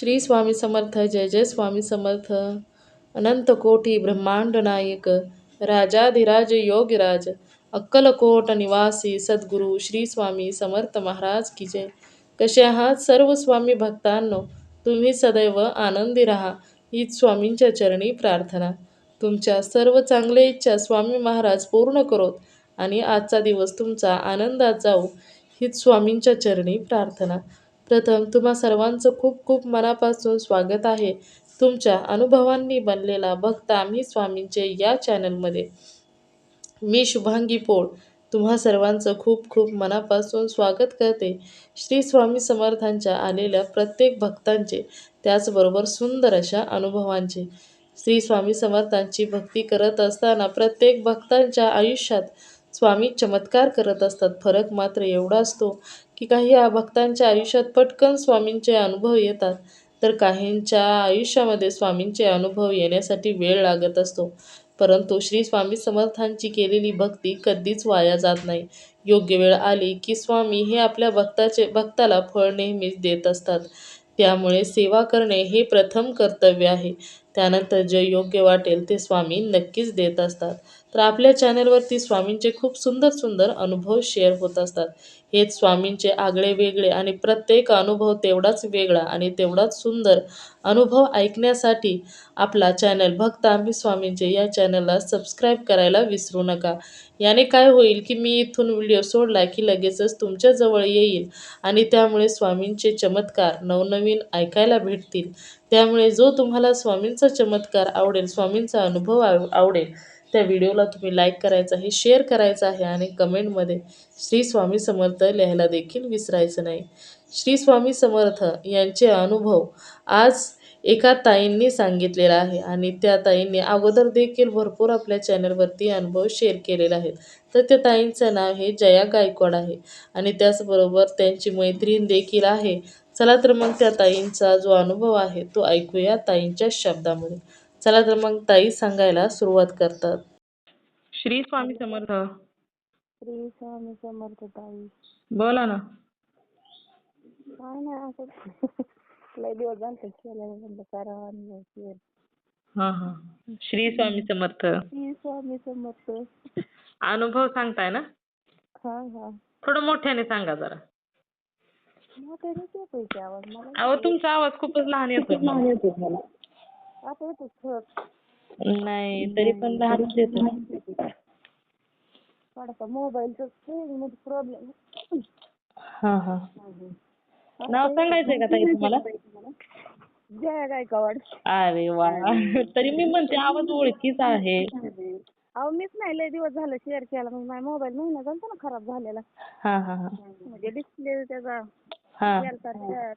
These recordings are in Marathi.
श्री स्वामी समर्थ. जय जय स्वामी समर्थ. अनंत कोटी ब्रह्मांड नायक, राजाधिराज योगीराज, अक्कलकोट निवासी सद्गुरू श्री स्वामी समर्थ महाराज की जय. कसे आहात सर्व स्वामी भक्तांनो? तुम्ही सदैव आनंदी राहा हीच स्वामींच्या चरणी प्रार्थना. तुमच्या सर्व चांगल्या इच्छा स्वामी महाराज पूर्ण करोत आणि आजचा दिवस तुमचा आनंदात जाऊ हीच स्वामींच्या चरणी प्रार्थना. प्रथम तुम्हा सर्वांचं खूप खूप मनापासून स्वागत आहे तुमच्या अनुभवांनी बनलेला भक्त आम्ही स्वामींचे या चॅनलमध्ये. मी शुभांगी पोळ तुम्हा सर्वांचं खूप खूप मनापासून स्वागत करते. श्री स्वामी समर्थांच्या आलेल्या प्रत्येक भक्तांचे, त्याचबरोबर सुंदर अशा अनुभवांचे. श्री स्वामी समर्थांची भक्ती करत असताना प्रत्येक भक्तांच्या आयुष्यात स्वामी चमत्कार करत असतात. फरक मात्र एवढा असतो की काही भक्तांच्या आयुष्यात पटकन स्वामींचे अनुभव येतात, तर काहींच्या आयुष्यामध्ये स्वामींचे अनुभव येण्यासाठी वेळ लागत असतो. परंतु श्री स्वामी समर्थांची केलेली भक्ती कधीच वाया जात नाही. योग्य वेळ आली की स्वामी हे आपल्या भक्ताला फळ नेहमीच देत असतात. त्यामुळे सेवा करणे हे प्रथम कर्तव्य आहे. त्यानंतर जे योग्य वाटेल ते स्वामी नक्कीच देत असतात. तर आपल्या चॅनलवरती स्वामींचे खूप सुंदर सुंदर अनुभव शेअर होत असतात. हेच स्वामींचे आगळे वेगळे आणि प्रत्येक अनुभव तेवढाच वेगळा आणि तेवढाच सुंदर अनुभव ऐकण्यासाठी आपला चॅनल भक्त आम्ही स्वामींचे या चॅनलला सबस्क्राईब करायला विसरू नका. याने काय होईल की मी इथून व्हिडिओ सोडला की लगेचच तुमच्याजवळ येईल आणि त्यामुळे स्वामींचे चमत्कार नवनवीन ऐकायला भेटतील. त्यामुळे जो तुम्हाला स्वामींचा चमत्कार आवडेल, स्वामींचा अनुभव आवडेल, त्या व्हिडिओला तुम्ही लाईक करायचं आहे, शेअर करायचं आहे आणि कमेंटमध्ये श्री स्वामी समर्थ लिहायला देखील विसरायचं नाही. श्री स्वामी समर्थ यांचे अनुभव आज एका ताईंनी सांगितलेला आहे आणि त्या ताईंनी अगोदर देखील भरपूर आपल्या चॅनलवरती अनुभव शेअर केलेले आहेत. तर त्या ताईंचं नाव हे जया गायकवाड आहे आणि त्याचबरोबर त्यांची मैत्रीण देखील आहे. चला तर मग त्या ताईंचा जो अनुभव आहे तो ऐकूया ताईंच्या शब्दामध्ये. चला तर मग ताई सांगायला सुरुवात करतात. श्री स्वामी समर्थ. श्री स्वामी समर्थ ताई. बोला ना. काय नाही असं लय दिवस झाले केलं म्हणलं करावं अनुभव शेअर. हा हा. श्री स्वामी समर्थ. श्री स्वामी समर्थ. अनुभव सांगताय ना? हा हा. थोडं मोठ्याने सांगा जरा. मोठ्याने येतोय की आवाज मला. अहो तुमचा आवाज खूपच लहान येतोय मला. आता येतो खत. नाही तरी पण लहानच येतो. थोडासा मोबाईलचा स्क्रीन मध्ये प्रॉब्लेम. हा हा. नाव सांगायचंय का ताई तुम्हाला? जया गायकवाड. अरे वा. तरी मी म्हणते आवाज ओळखीच आहे. अहो मीच नाही, लय दिवस झालं शेअर केला. मग माझा मोबाईल महिना झाला ना खराब झालेला. हा हा हा. म्हणजे डिस्प्ले त्याचा हा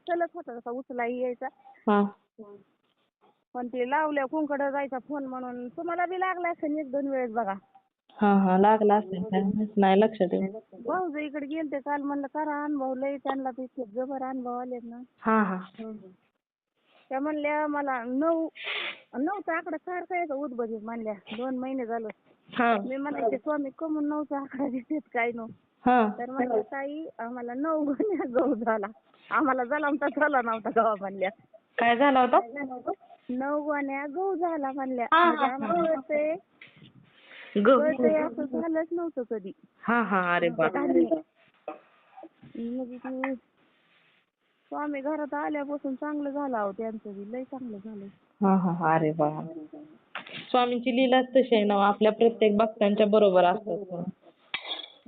चलत होता तसा उचलाही यायचा. हा. पण ते लावल्या कोणकडे जायचा फोन म्हणून. तुम्हाला बी लागला असेल एक दोन वेळेस बघा. हा हा. लागला असेल काय माहित नाही लक्षात येईल. भाऊज इकडे गेलते काल, म्हणलं करा अनुभव, लय त्यांना ते इतके जबर अनुभव आलेत ना. हा हा. त्या म्हणल्या मला 9चा आकडा सारखा यायचा उद्भजित म्हणल्या. 2 महिने झालं. हा मी म्हणायचे स्वामी कमून 9चा आकडा दिसत काय नो. हा. तर म्हणल्या ताई आम्हाला 9 गुन्ह्या गहू झाला. आम्हाला जलमता झाला नव्हता गावा म्हणल्या. काय झालं होतं? 9 गुन्ह्या गहू झाला म्हणल्या. हा, म्हणजे हा, आम्हाला कळतंय असं झालंच नव्हतं कधी. हा हा. अरे बाप. म्हणजे की स्वामी घरात आल्यापासून चांगलं झालं. अहो त्यांचं बी लय चांगलं झालं. हा हा. अरे बाप. स्वामींची लीलाच तशी आहे ना, आपल्या प्रत्येक भक्तांच्या बरोबर असतात.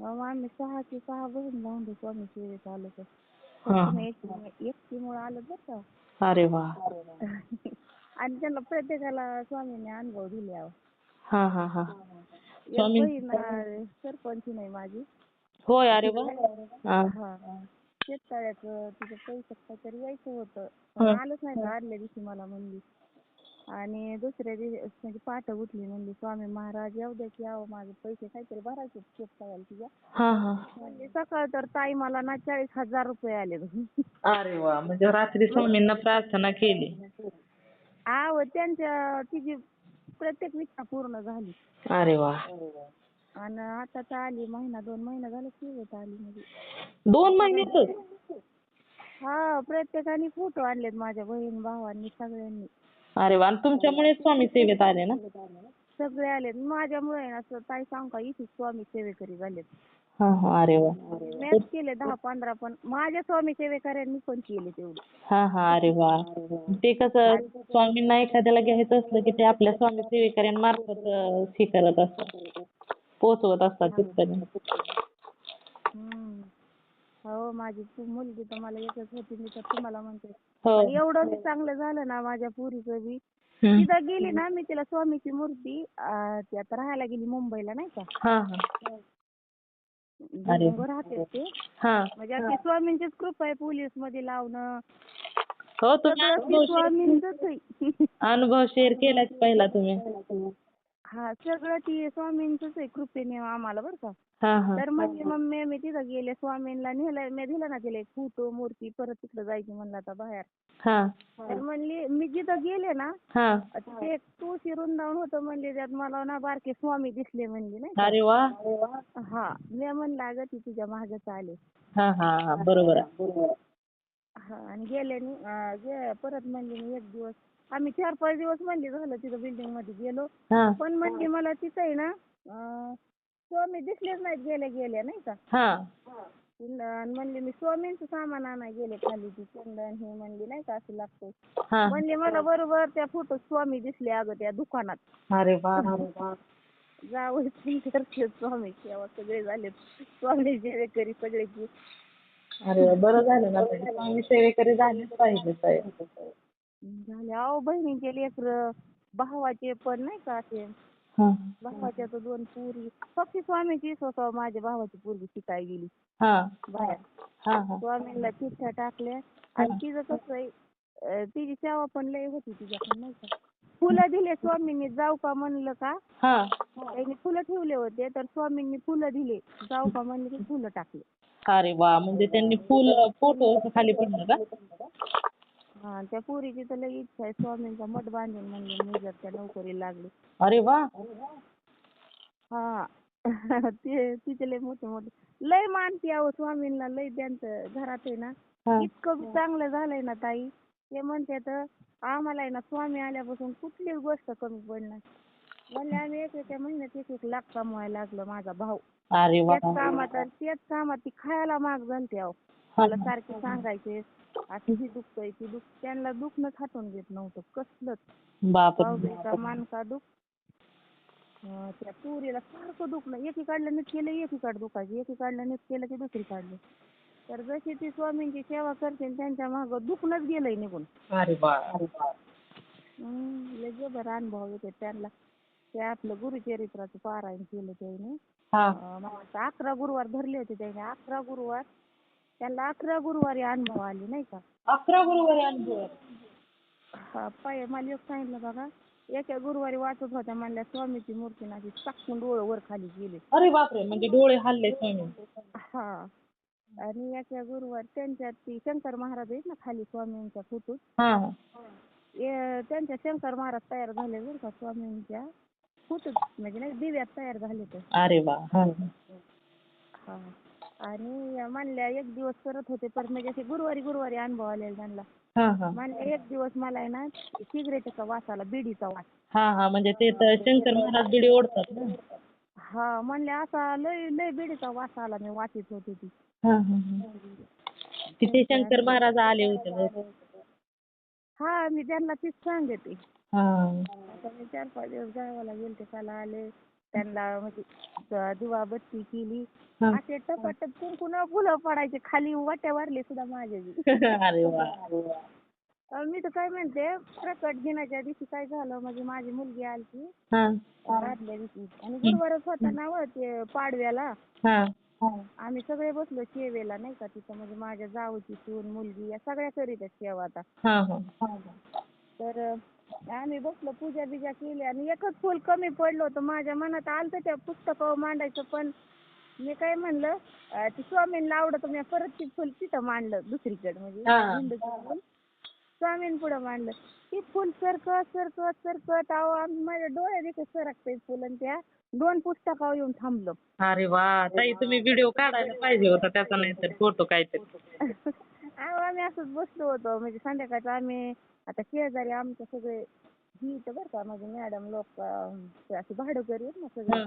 आम्ही 6ची 6 बहीण भावंड स्वामी सेवेत आलो तर. हा. एकटीमुळे आलं बरं का. अरे वा. आणि त्यांना प्रत्येकाला स्वामीने अनुभव दिले आहो. हा हा हा. एक बहीण सरपंच नाही माझी. होय. अरे वा. हा. शेततळ्याचं तिचं पैसे काहीतरी यायचं होतं पण आलंच नाही. तर आदल्या दिवशी मला म्हणली आणि दुसऱ्या दिवशी म्हणजे पाठ उठली म्हणली स्वामी महाराज येऊ द्या की यावं, माझे पैसे काहीतरी भरायचे शेततळ्याला तिच्या. हा हा. म्हणजे सकाळ तर ताई मला ना 40,000 रुपये आले. अरे वा. म्हणजे रात्री स्वामींना प्रार्थना केली. आहो तिची प्रत्येक इच्छा पूर्ण झाली. अरे वा. आणि आता तर आली 1-2 महिना झाला सेवेत आली. म्हणजे 2 महिन्यातच? हा प्रत्येकाने फोटो आणलेत माझ्या बहीण भावांनी सगळ्यांनी. अरे वा, आणि तुमच्यामुळे स्वामी सेवेत आले ना? सगळे आलेत माझ्यामुळे आहे ना. असं ताई सांग का इथे स्वामी सेवेकरी झालेत. हा हा, अरे वा. मॅच केले 10-15 पण माझ्या स्वामी सेवेकऱ्यांनी पण केले तेवढे. हा हा, अरे वा. ते कसं स्वामींना एखाद्याला घ्यायचं असलं की ते आपल्या स्वामी सेवेकऱ्यांमार्फत हे करत असतात, पोहोचवत असतात तिथपर्यंत. हम्म. हो माझी मुलगी तर मला एकच होती, मी तर तुम्हाला म्हणते. हो. पण एवढं बी चांगलं झालं ना माझ्या पोरीचं बी. हम्म. तिथं गेली ना मी तिला स्वामीची मूर्ती ती आता राहायला गेली मुंबईला नाही का. हा हा. अरे बिल्डिंगवर राहते ते. हा. म्हणजे अगदी स्वामींचीच कृपा आहे. पोलीस मध्ये लावणं हो, तुम्ही सगळं ते स्वामींचंच आहे. अनुभव शेअर केलाच पहिला तुम्ही. हा सगळं ती स्वामींचंच आहे कृपेने आम्हाला बरं का. हा हा. तर म्हणली मम्मी मी तिथं गेले स्वामींना नेलं, मी दिलं ना तिला एक फोटो मूर्ती, परत तिकडं जायची म्हणलं आता बाहेर. हा तर म्हणली मी जिथं गेले ना हा. ते एक तुळशी वृंदावन होतं म्हणली, त्यात मला ना बारके स्वामी दिसले म्हणली नाही का. अरे वा. हा मी म्हणलं अगं ती तुझ्या मागच आले. हा हा हा, बरोबर आहे. हा आणि गेल्यानी परत म्हणली मी एक दिवस आम्ही 4-5 दिवस म्हणली झालं तिथं बिल्डिंग मध्ये गेलो. हा पण म्हणली मला तिथं आहे ना स्वामी दिसलेच नाहीत गेल्या गेल्या नाही का. हा आणि म्हणली मी स्वामींचं सामान आणाय गेले खाली, ती चंदन हे म्हणली नाही का असं लागतं. हा. म्हणली मला बरोबर त्या फोटो स्वामी दिसले अगं त्या दुकानात. अरे वा. जावं पण करते स्वामी सेवा, सगळे झाले स्वामी सेवेकरी सगळेची. अरे वा, बरं झालं ना. स्वामी सेवेकरी झालेच पाहिजे ताई. झाले अहो बहिणीचे लेकरं, भावाचे पण नाही का असे. हा भावाच्या तर 2 पोरी फक्त स्वामीची स्वतः माझ्या भावाची पोरगी शिकाय गेली हा बाहेर. हा हा. स्वामींना चिठ्ठ्या टाकल्या आणि तिचं कसं आहे तिची सेवा पण लय होती तिच्याकडे नाही का. फुलं दिले स्वामींनी, जाऊ का म्हणलं का हा. त्यांनी फुलं ठेवले होते तर स्वामींनी फुलं दिले, जाऊ का म्हणले की फुलं टाकले. अरे वा, म्हणजे त्यांनी फुल फोटो खाली पडलं का? हा त्या पोरीची तर लय इच्छा आहे स्वामींचा मठ बांधेन म्हणले मी जर त्या नोकरीला लागले. अरे वा. हा ते तिचे लय मोठे मोठे लय मानती अहो स्वामींना, लय त्यांचं घरात आहे ना हा. इतकं चांगलं झालंय ना ताई. ते म्हणते तर आम्हाला आहे ना स्वामी आल्यापासून कुठलीच गोष्ट कमी पडणार. म्हणले आम्ही एक महिन्यात 1-1 लाख कमवायला लागलो माझा भाऊ. अरे वा. तेच कामात ती खायला माग झालते अहो. हा मला सारखे सांगायचे असं ही दुखतंय ती त्यांना दुखणं थाटून घेत नव्हतं कसलंच. बापरे. पावडीचा मानका दुख त्या पोरीला सारखं दुखलं, एकीकडलं नीट केलं एकीकडे दुखायचं, एकीकडलं नीट केलं की दुसरीकडलं. तर जशी ती स्वामींची सेवा करते त्यांच्या मागं दुखणंच गेलंय निघून. अरे वा. लय जबर अनुभव येते त्यांना. ते आपलं गुरुचरित्राचं पारायण केलं त्याने. हा. मला वाटतं 11 गुरुवार धरले होते त्याने. 11 गुरुवार त्यांना 11 गुरुवारी अनुभव आले नाही का. 11 गुरुवारी अनुभव. हा पाय मला एक सांगितलं बघा, एका गुरुवारी वाचत होत्या म्हणल्या स्वामीची मूर्ती नाची टाकून डोळे वर खाली गेले. अरे बापरे, म्हणजे डोळे हल्ले स्वामी. हा आणि एका गुरुवारी त्यांच्यात ती शंकर महाराज आहेत ना खाली स्वामींच्या फोटोत. हा. त्यांच्या शंकर महाराज तयार झाले बरं का स्वामींच्या फोटोत, म्हणजे नाही दिव्यात तयार झाले ते. अरे वा. हा हा आणि म्हणल्या एक दिवस करत होते परत म्हणजे असे गुरुवारी अनुभव आलेला त्यांना. हा हा. म्हणल्या एक दिवस मला आहे ना सिगरेटचा वास आला, बिडीचा वास. हा हा, म्हणजे ते तर शंकर महाराज बिडी ओढतात ना. हा म्हणल्या असा लय लय बिडीचा वास आला, मी वाचीत होते ती. हा हा. तिथे शंकर महाराज आले होते बघ. हा मी त्यांना तीच सांगते. हा. आता मी 4-5 दिवस गावाला गेलते काल आले. त्यांना म्हणजे दिवा बत्ती केली. हा. असे टपाटप कुंकू न फुलं पडायचे खाली वाट्या वारले सुद्धा माझे बी. अरे वा. मी तर काय म्हणते प्रकट दिनाच्या दिवशी काय झालं म्हणजे माझी मुलगी आलती हा आदल्या दिवशी आणि गुरुवारच होता ना व ते पाडव्याला. हा आम्ही सगळे बसलो सेवेला नाही का तिथं, म्हणजे माझ्या जाऊची सून मुलगी या सगळ्या करीत सेवा आता. हा हा. तर आम्ही बसलो पूजा बिजा केली आणि एकच फुल कमी पडलं होतं. माझ्या मनात आलतं त्या पुस्तकावर मांडायचं, पण मी काय म्हणलं ती स्वामींना आवडतं मी परत ती फुल तिथं मांडलं दुसरीकडे, म्हणजे झेंडूचं स्वामीं पुढं मांडलं. ती फुल सरकत अहो माझ्या डोळ्यात देखील सरकते फुल आणि त्या 2 पुस्तकावर येऊन थांबलो. अरे वा ताई, तुम्ही व्हिडिओ काढायला पाहिजे होता त्याचा, नाही तर फोटो काहीतरी. अहो आम्ही असंच बसलो होतो म्हणजे संध्याकाळचं आम्ही आता शेजारी आमच्या सगळे ही इथं बरं का म्हणजे मॅडम लोक असे भाडोकरी आहेत ना सगळे.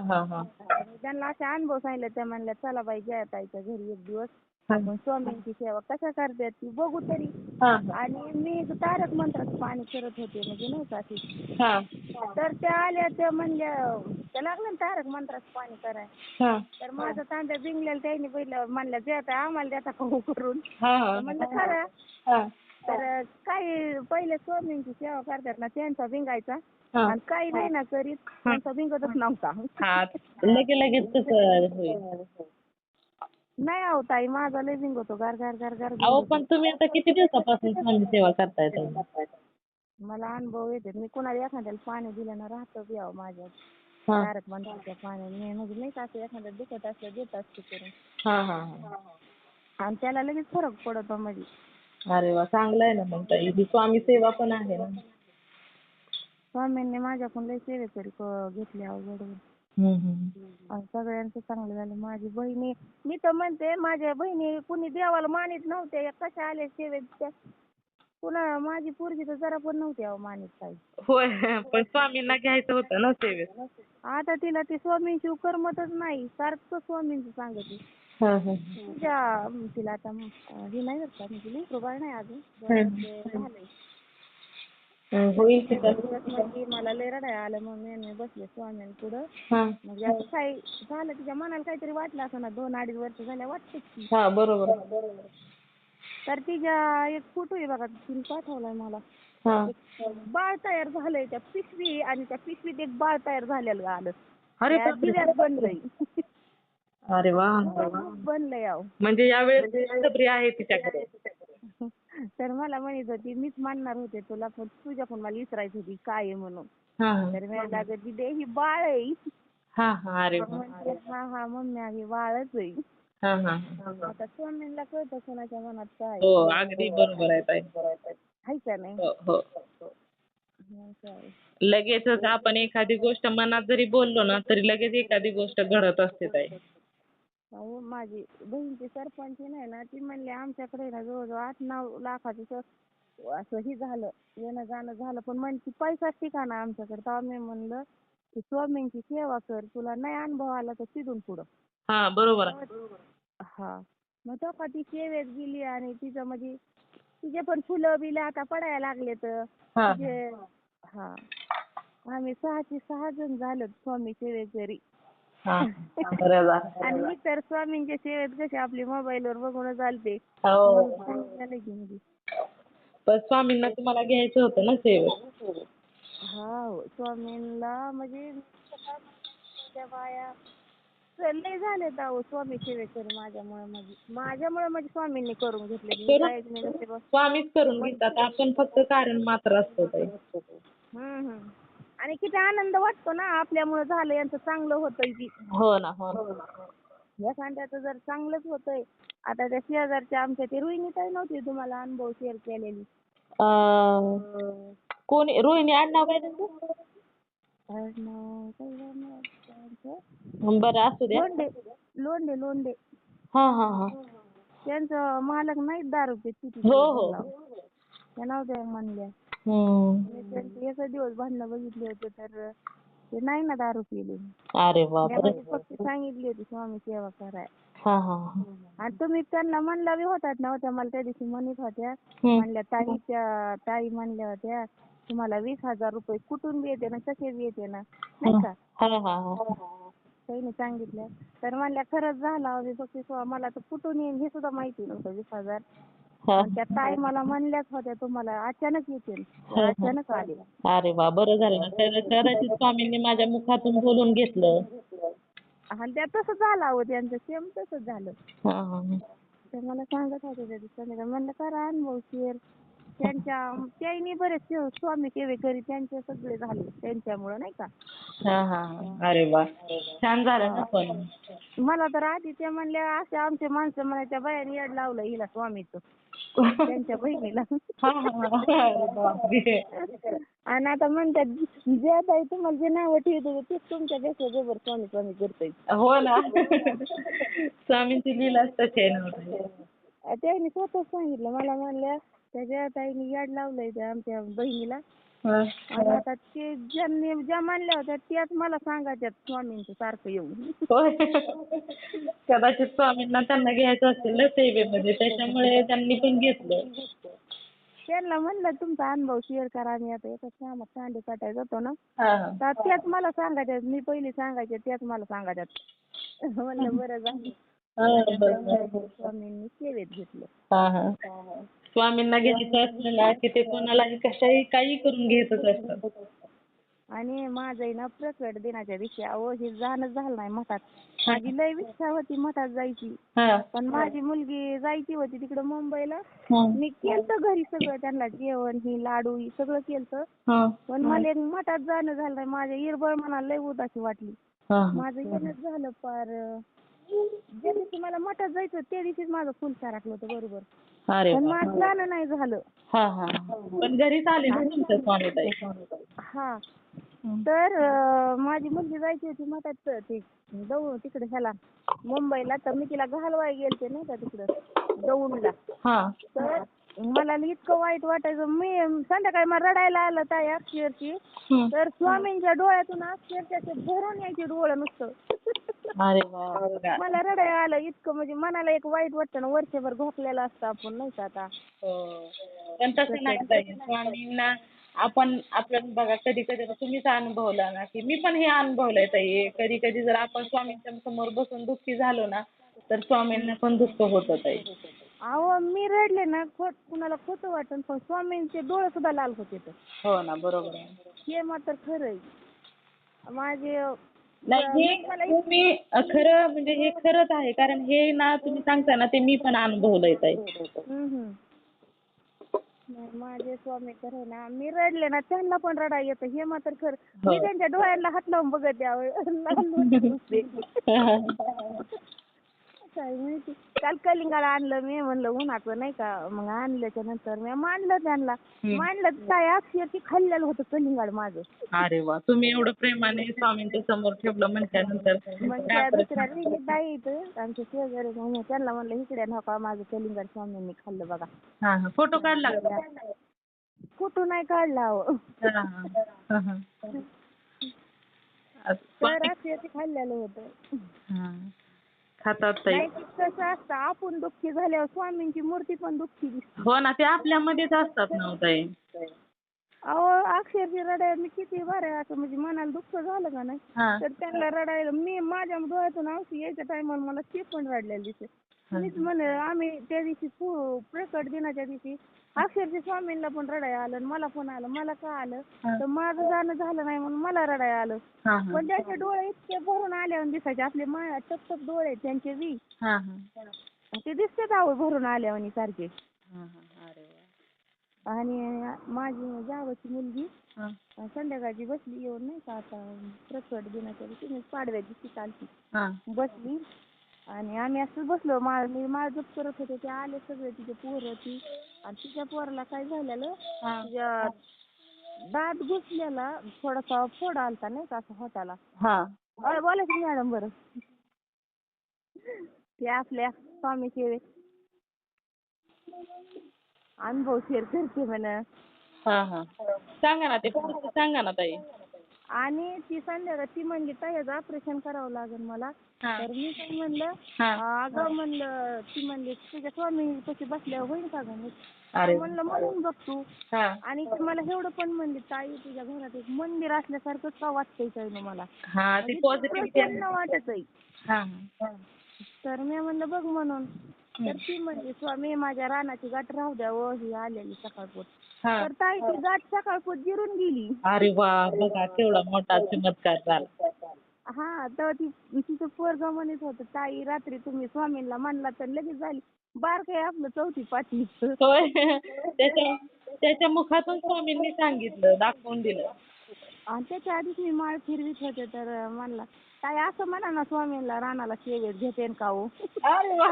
आणि त्यांना असे अनुभव सांगितले त्या म्हणल्या चला बाई जयाताईच्या घरी एक दिवस आपण स्वामींची सेवा कशा करतात ती बघू तरी. आणि मी तारक मंत्राचं पाणी करत होते म्हणजे नाही का अशी. तर त्या आल्या त्या म्हणल्या त्या लागल्या ना तारक मंत्राचं पाणी करायला. तर माझा तांब्या बिंगलेला त्यांनी पहिलं म्हणल्या जयाताई आम्हाला देता का हो करून. म्हणलं खरं. तर काही पहिले स्वामींची सेवा करतात ना त्यांचा भिंगायचा आणि काही नाही ना करीत त्यांचा भिंगतच नव्हता. लगेच तसं होईल. नाही आहो ताई माझा लय भिंगतो गार गार गार गार अहो पण तुम्ही आता किती दिवसापासून स्वामी सेवा करताय ताई? मला अनुभव येते मी कुणाला एखाद्याला पाणी दिलं ना राहतं बी अहो माझ्यात तारक मंत्राच्या पाण्याने मी म्हणजे नाही का असं एखाद्या दुखत असलं देत असते करून. आणि त्याला लगेच फरक पडतो म्हणजे. अरे वा चांगलं आहे ना मग ताई ही स्वामी सेवा पण आहे ना. स्वामींनी माझ्याकडून लय सेवेकरी घेतली अवघड. आणि सगळ्यांचं चांगलं झालं. माझी बहिणी मी तर म्हणते माझ्या बहिणी कुणी देवाला मानित नव्हत्या कशा आल्या सेवेत त्या पुन्हा माझी पोरगी तर जरा पण नव्हती अहो मानित काही. होय पण स्वामींना घ्यायचं होतं ना सेवेत. आता तिला ते स्वामींची करमतच नाही सारखं स्वामींचं सांगते. तुझ्या तिला आता हे नाही बरं का म्हणजे लेकरू बाळ नाही अजून झालंय. होईल की म्हणजे मला लय रडायला आलं मग मी बसले स्वामींपुढं. म्हणजे असं काही झालं तिच्या मनाला काहीतरी वाटलं असं ना 2-2.5 वर्ष झाल्या वाटतंच की. बरोबर. तर तिच्या एक फोटो आहे बघा तिने पाठवलाय मला. बाळ तयार झालंय त्या पिशवी आणि त्या पिशवीत एक बाळ तयार झालेलं आलं. त्या दिव्यात बनलंय. अरे वा. बनलंय अहो. म्हणजे यावेळेस बळजबरी आहे तिच्याकडे. तर मला म्हणत होती मीच मानणार होते तुला पण तुझ्याकडून मला विचारायची होती काय आहे म्हणून. तर मी लागत दे ही बाळ आहे. अरे हा मम्मी आम्ही बाळच आहे. आता स्वामींना कळतं कोणाच्या मनात काय. हो अगदी बरोबर आहे ताई. आहे का नाही. हो. लगेचच आपण एखादी गोष्ट मनात जरी बोललो ना तरी लगेच एखादी गोष्ट घडत असते ताई. अहो माझी बहीणची सरपंच नाही ना ती म्हणली आमच्याकडे ना जवळजवळ 8-9 लाखाचं असं ही झालं येणं जाणं झालं पण म्हणती पैसाच ठिकाणा आमच्याकडे. तर आम्ही म्हणलं की स्वामींची सेवा कर तुला नाही अनुभव आला तर तिथून पुढं. बरोबर. मग तेव्हा ती सेवेत गेली आणि तिचं म्हणजे तिचे पण फुलं बिलं आता पडायला लागले तर तिचे आम्ही 6 जण झालो स्वामी सेवेकरी. आणि मी तर स्वामींच्या सेवेत कशी आपली मोबाईलवर बघून चालते. पण स्वामींना तुम्हाला घ्यायचं होतं ना सेवेत. स्वामींना म्हणजे बाया लय झालेत अहो स्वामी सेवेकरी माझ्यामुळे म्हणजे स्वामींनी करून घेतले. स्वामीच करून घेतात आपण फक्त कारण मात्र असतो ताई. आणि किती आनंद वाटतो ना आपल्यामुळे झालं यांचं चांगलं होतंय की. हो ना. एखाद्याचं जर चांगलंच होतंय. आता त्या शेजारच्या आमच्या ते रोहिणी ताई नव्हती तुम्हाला अनुभव शेअर केलेली. कोणी रोहिणी आडनाव काय त्यांचं? बरं असू द्या. लोंढे. त्यांचं मालक नाहीत दारू पित. हो. त्या नव्हत्या म्हणल्या. एक दिवस भांडणं बघितले होते तर ते नाही ना दारू पिले. अरे बापरे. फक्त सांगितली होती स्वामी सेवा कराय. आणि तुम्ही त्यांना म्हणला बी होतात ना होत्या मला त्या दिवशी म्हणत होत्या म्हणल्या ताई म्हणल्या होत्या तुम्हाला 20,000 रुपये कुठून बी येते ना कसे बी येते ना नाही का. त्यांनी सांगितलं तर म्हणल्या खरंच झाला फक्त मला तर कुठून येईल हे सुद्धा माहिती नव्हतं 20,000. त्या ताई मला म्हणल्याच होत्या तुम्हाला अचानक येतील. अचानक आले. अरे वा बरं झालं ना कदाचित स्वामींनी माझ्या मुखातून बोलून घेतलं. आणि त्या तसं झालं अहो त्यांचं सेम तसंच झालं. तर मला सांगत होते त्या दिवसाला म्हणलं करा अनुभव शेअर. त्यांनी बरेच स्वामी सेवेकरी त्यांचे सगळे झाले त्यांच्यामुळे नाही का. अरे वा छान झालं ना पण. मला तर आधी त्या म्हणल्या असे आमचे माणसं म्हणायच्या बायाने येड लावलं हिला स्वामीचं त्यांच्या बहिणीला. आणि आता म्हणतात जे ताई तुम्हाला जे नाव ठेवतो तेच तुमच्यापेक्षा जबर स्वामी करतोय. हो ना स्वामींची लीलाच तशी आहे ना. त्यांनी स्वतःच सांगितलं मला, म्हणल्या त्याच्या ताईने याड लावलंय त्या आमच्या बहिणीला. आणि आता ते ज्या मानल्या होत्या त्याच मला सांगायच्यात स्वामींचं सारखं येऊन. होय. कदाचित स्वामींना त्यांना घ्यायचं असेल ना सेवेमध्ये, त्याच्यामुळे त्यांनी पण घेतलं. त्यांना म्हणलं तुमचा अनुभव शेअर करा. आम्ही आता एका कामात कांदे काटायला जातो ना, हा हा. तर त्याच मला सांगायच्यात. मी पहिली सांगायचे त्याच मला सांगायच्यात. म्हणलं बरं झालं हा, बरोबर. स्वामींनी सेवेत घेतलं. हा हा. स्वामींना घ्यायचं असलं ना की ते कोणालाही कशाही काही करून घेतच असतात. आणि माझं ना प्रकट दिनाच्या दिवशी हे जाणं झालं नाही मठात. माझी लय इच्छा होती मठात जायची, हा. पण माझी मुलगी जायची होती तिकडे मुंबईला. हा. मी केलं घरी सगळं, त्यांना जेवण ही लाडू ही सगळं केलं, हा. पण मला मठात जाणं झालं नाही. माझ्या इरबळ मनाला लय उदासी वाटली. हा. माझं येणंच झालं पार. ज्या दिवशी मला मठात जायचं त्या दिवशीच माझं फुल सारखलं होतं बरोबर, अरे पण वा. माझं जाणं नाही झालं. हा हा. पण घरीच आले ना तुमच्या स्वामीताई. हा, तर माझी मुलगी जायची होती मठात ते तिकडे ह्याला मुंबईला, तर मी तिला घालवाय गेलते नाही का तिकडं दौंडला. हा. तर मला इतकं वाईट वाटायचं. मी संध्याकाळी मला रडायला आलं ताई अक्षरची. तर स्वामींच्या डोळ्यातून अक्षरशः भरून यायची डोळं नुसतं. अरे वा. मला रडायला आलं इतकं, म्हणजे मनाला एक वाईट वाटतं ना, वर्षभर झोपलेलं असतं आपण नाही का आता. हो. पण तसं नाही ताई, स्वामींना आपण बघा कधी कधी तुम्हीच अनुभवला ना, की मी पण हे अनुभवलंय ताई. कधी कधी जर आपण स्वामींच्या समोर बसून दुःखी झालो ना, तर स्वामींना पण दुःख होतं ताई. अहो मी रडले ना, कुणाला खोटं वाटन, पण स्वामींचे डोळे सुद्धा लाल होते तर. हो ना, बरोबर आहे. हे मात्र खरं आहे. माझे नाही, हे तुम्ही खरं म्हणजे हे खरंच आहे, कारण हे ना तुम्ही सांगता ना ते मी पण अनुभवलंय ताई. नाही, माझे स्वामी तर आहे ना, मी रडले ना त्यांना पण रडा येतं, हे मात्र खरं. मी त्यांच्या डोळ्यांना हात लावून बघत द्यावं. काय माहिती, काल कलिंगड आणलं मी, म्हणलं उन्हाचं नाही का, मग आणल्याच्या नंतर मी मांडलं त्यांना. मांडलं काय अक्षरशः खाल्लेलं होतं कलिंगड माझं. अरे वा, तुम्ही एवढं प्रेमाने स्वामींच्या समोर ठेवलं म्हटल्यानंतर मग त्या दुसऱ्या दिवशी ताई इथं आमच्या शेजारी, मग त्यांना म्हणलं इकडे नका, माझं कलिंगड स्वामींनी खाल्लं बघा. हा हा. फोटो काढला का? कुठून नाही काढला अहो. हा हा. हा. तर अक्षरशः खाल्लेलं होतं. हा. खातात ताई. नाही ते कसं असतं, आपण दुःखी झाल्यावर स्वामींची मूर्ती पण दुःखी दिसते. हो ना, ते आपल्यामध्येच असतात ना ताई. अहो अक्षरशः रडायला मी किती बरं असं, म्हणजे मनाला दुःख झालं का नाही, तर त्यांना रडायला मी माझ्या डोळ्यातून औषध यायच्या टायमाला मला ते पण रडलेलं दिसते. मीच म्हणे आम्ही त्या दिवशी प्रकट दिनाच्या दिवशी अक्षरशः स्वामींना पण रडायला आलं आणि मला पण आलं. मला का आलं तर माझं जाणं झालं नाही म्हणून मला रडायला आलं. पण त्यांचे डोळे इतके भरून आल्यावर दिसायचे, आपले टपटप डोळे त्यांचे बी ते दिसतात अहो भरून आल्यावर सारखे. आणि माझी जावची मुलगी संध्याकाळची बसली येऊन नाही का, आता प्रकट दिनाच्या दिवशी पाडव्याची दिवशी चालती बसली आणि आम्ही असं बसलो. मी जप करत होते, ते आले सगळे तिचे पोरं ती, आणि तिच्या पोराला काय झालेलं, तिच्या दात घुसलेला थोडासा फोड आलता नाही का असं हाताला. बोला की मॅडम. बरं ते आपल्या स्वामी सेवे अनुभव शेअर करते म्हणा. सांगा ना, ते सांगा ना ताई. आणि ती संध्याकाळी ती म्हणली ताई ऑपरेशन करावं लागेल मला. तर मी काय म्हणलं, अगं म्हणलं, ती म्हणली तुझ्या स्वामी कशी बसल्यावर होईल का गं. म्हणलं म्हणून बघ तू. आणि ती मला एवढं पण म्हणली, ताई तुझ्या घरात एक मंदिर असल्यासारखं का वाटतंय काय मला, प्रसन्न वाटतंय. तर मी म्हणलं बघ म्हणून. तर ती म्हणली स्वामी माझ्या रानाची गाठ राहू द्या व ही आलेली सकाळपोत. तर ताई ती गाठ सकाळपोत जिरून गेली. अरे वा, बघा केवढा मोठा चमत्कार झाला. हा, तर तिचं पोरगं म्हणत होतं ताई रात्री तुम्ही स्वामींना म्हणला तर लगेच झाली. बारकं आहे आपलं 4थी 5वी. होय, त्याच्या मुखातून स्वामींनी सांगितलं, दाखवून दिलं. आणि त्याच्या आधीच मी माळ फिरवीत होते, तर म्हणला ताई असं म्हणा ना स्वामींना रानाला सेवेत घेतेन का हो. अरे वा,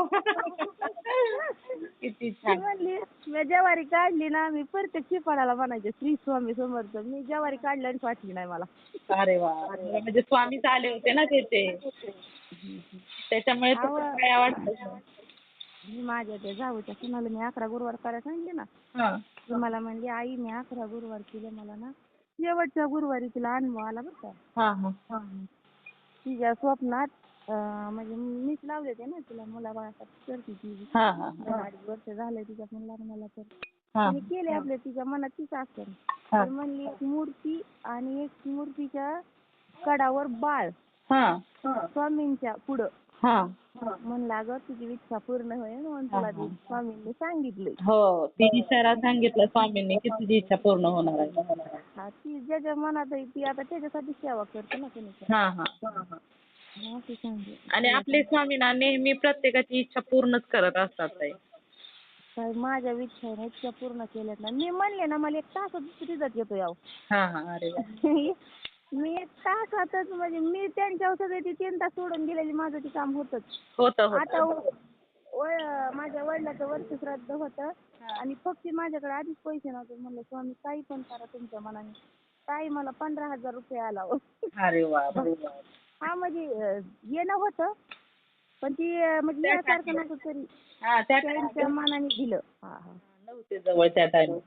किती छान. म्हणली मी ज्वारी काढली ना, मी प्रत्येक शिपाळाला म्हणायचे श्री स्वामी समर्थ. मी ज्वारी काढली आणि वाटली नाही मला. अरे वा, म्हणजे स्वामीच आले होते ना तिथे, त्याच्यामुळे काय वाटत. मी माझ्या त्या जाऊच्या सुनाला मी 11 गुरुवार करायला सांगितले ना. हा ती मला म्हणली आई मी 11 गुरुवार केले, मला ना शेवटच्या गुरुवारी तिला अनुभव आला बरं का. हा हा हा. तिच्या स्वप्नात म्हणजे मीच लावले ते ना तिला मुलाबाळासाठी करते ती. हा हा 2-2.5 वर्ष झाले तिच्या पण लग्नाला. तर हा तिने केले आपले तिच्या मनात तीच असेल. हा तर म्हणली एक मूर्ती आणि एक मूर्तीच्या कडावर बाळ हा स्वामींच्या पुढं. हा म्हणलं अगं तुझी इच्छा पूर्ण होईल म्हणून तुला ते स्वामींनी सांगितलंय. हो ती इशारा सांगितला स्वामींनी की तुझी इच्छा पूर्ण होणार आहे. हा ती ज्याच्या मनात आहे ती आता त्याच्यासाठी सेवा करते ना कोणी. हा हा हा ती सांगते. आणि आपले स्वामी ना नेहमी प्रत्येकाची इच्छा पूर्णच करत असतात ताई. काय माझ्या इच्छा इतक्या पूर्ण केल्यात ना. मी म्हणले ना मला 1 तासात रिझल्ट येतो याव. हा हा अरे वा. मी 1 तासातच म्हणजे मी त्यांच्या सगळे ती 3 तास सोडून गेलेली माझं ते काम होतच. होतं आता होतं. माझ्या वडिलाचं वर्ष श्राद्ध होतं आणि फक्त माझ्याकडे आधीच पैसे नव्हते. म्हणलं स्वामी काही पण करा तुमच्या मनाने. ताई मला 15,000 रुपये आला हो. अरे वा. हा म्हणजे येणं होतं पण ती म्हणजे यासारखं नव्हतं तरी हा त्या त्यांच्या मनाने दिलं. हा हा नव्हते जवळ त्या टाइम.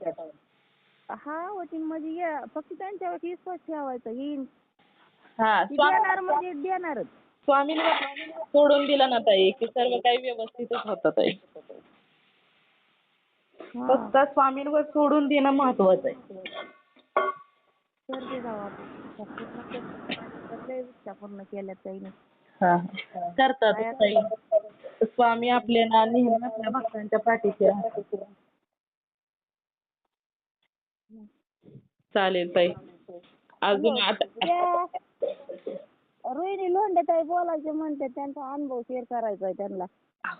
हा होती म्हणजे फक्त त्यांच्यावर विश्वास ठेवायचा. येईन हा ती देणार म्हणजे देणारच. स्वामींवर सोडून दिलं ना ताई की सर्व काही व्यवस्थितच होतं ताई. फक्त स्वामींवर सोडून देणं महत्वाचं आहे. तर ते जाऊ आपल्या इच्छा पूर्ण केल्या ताईने. हा करतात ताई. स्वामी आपले ना नेहमी आपल्या भक्तांच्या पाठीशी राहतात. चालेल ताई. अजून आता रोहिणी लोंढे ताई बोलायचे म्हणते त्यांचा अनुभव शेअर करायचा आहे त्यांना.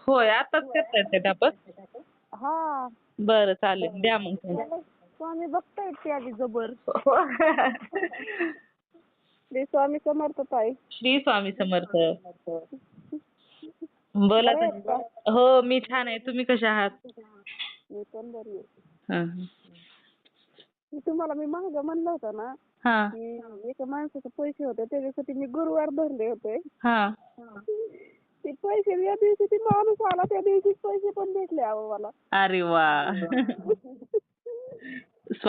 होय आताच करतायत ते टापस. हा बरं चालेल द्या मग. स्वामी बघतायत ते आधी जबर. श्री स्वामी समर्थ ताई. श्री स्वामी समर्थ. बोला ताई. हो मी छान आहे. तुम्ही कशा आहात? मी पण बरी आहे. हा तुम्हाला मी मागं म्हणलं होतं ना हा की एका माणसाचे पैसे होते त्याच्यासाठी मी गुरुवार धरले होते. हा ते पैसे ज्या दिवशी ती माणूस आला त्या दिवशीच पैसे पण भेटले अहो मला. अरे वा.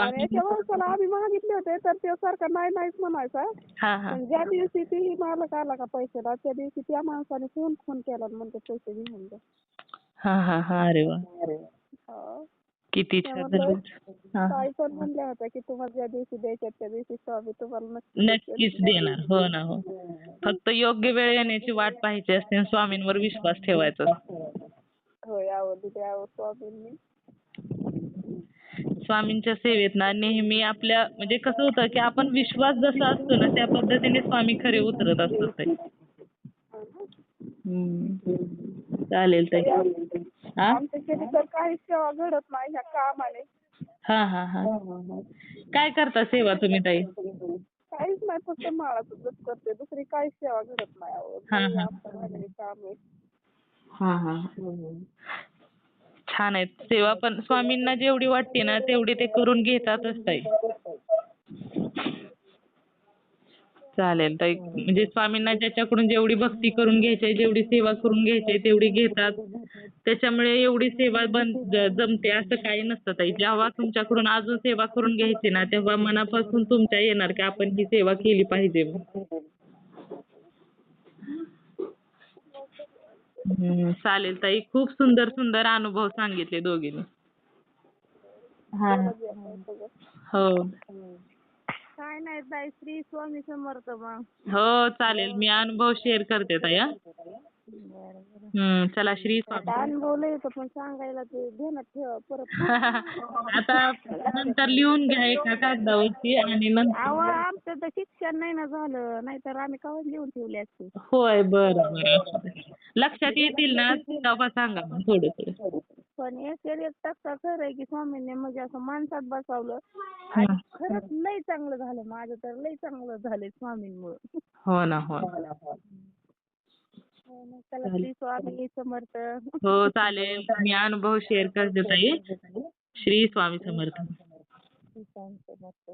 आणि एका माणसाला आम्ही मागितले होते तर ते सारखा नाही नाहीच म्हणायचा. हा हा पण ज्या दिवशी ती मालक आला का पैशाला त्या दिवशी त्या माणसाने फोन केला म्हणते पैसे घेऊन जा. हा हा हा अरे वा. हा. किती छान. ताई पण म्हणल्या होत्या की तुम्हाला ज्या दिवशी द्यायच्या त्या दिवशी स्वामी तुम्हाला नक्कीच देणार. हो ना हो. फक्त योग्य वेळ येण्याची वाट पाहायची असते आणि स्वामींवर विश्वास ठेवायचा. होय आवडली द्यावं स्वामींनी. स्वामींच्या सेवेत ना नेहमी आपल्या म्हणजे कसं होतं की आपण विश्वास जसा असतो ना त्या पद्धतीने स्वामी खरे उतरत असतात ताई. चालेल ताई. आमच्या घरी तर काही सेवा घडत नाही ह्या कामाने. हा हा हा काय करता सेवा तुम्ही ताई? काहीच नाही फक्त माळाचं जप करते दुसरी काहीच सेवा घडत नाही अहो. आमचं घरी काम आहे. हा हा छान आहे. सेवा पण स्वामींना जेवढी वाटते ना तेवढी ते करून घेतातच ताई. चालेल ताई. म्हणजे स्वामींना ज्याच्याकडून जेवढी भक्ती करून घ्यायची आहे, जेवढी सेवा करून घ्यायची आहे तेवढी घेतात. त्याच्यामुळे एवढी सेवा जमते असं काही नसतं ताई. जेव्हा तुमच्याकडून अजून सेवा करून घ्यायची ना तेव्हा मनापासून तुमच्या येणार की आपण ही सेवा केली पाहिजे. चालेल ताई. खूप सुंदर सुंदर अनुभव सांगितले दोघींनी. हा हो काय नाही ताई श्री स्वामी समर्थ मग. हो चालेल. मी अनुभव शेअर करते ताई. चला श्री स्वामी. अनुभव लय होतं पण सांगायला ते ध्यानात ठेवा परत. आता नंतर लिहून घ्या एका कागदावरती आणि नंतर. अहो आमचं तर शिक्षण नाही ना झालं नाहीतर आम्ही केव्हाच लिहून ठेवले असते. होय बरं बरं. लक्षात येतील ना तेव्हा सांगा मग थोडं थोडं. पण एक टक्का खरं आहे की स्वामींनी म्हणजे असं माणसात बसवलं आणि खरंच लय चांगलं झालं. माझं तर लय चांगलं झालंय स्वामींमुळे. हो ना हो. चला श्री स्वामी समर्थ. हो चालेल. मी अनुभव शेअर करते ताई. श्री स्वामी समर्थ. श्री स्वामी समर्थ.